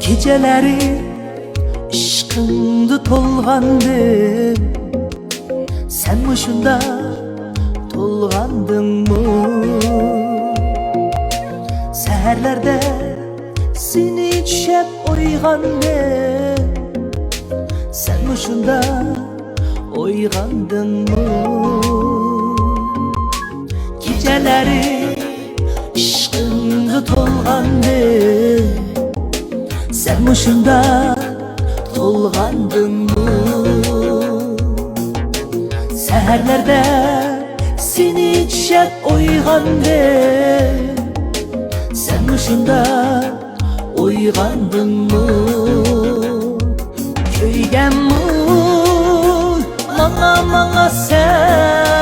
Geceleri ishqingda to'lg'andim, sen mushunda to'lg'andingmi? Seherlerde seni çep uyg'andim, sen mushunda uyg'andingmi? Geceleri ishqingda to'lg'andim, sen mushunda to'lg'andingmi? Seherlerde seni çep uyg'andim, sen mushunda uyg'andingmi? Kuyganmi manga sen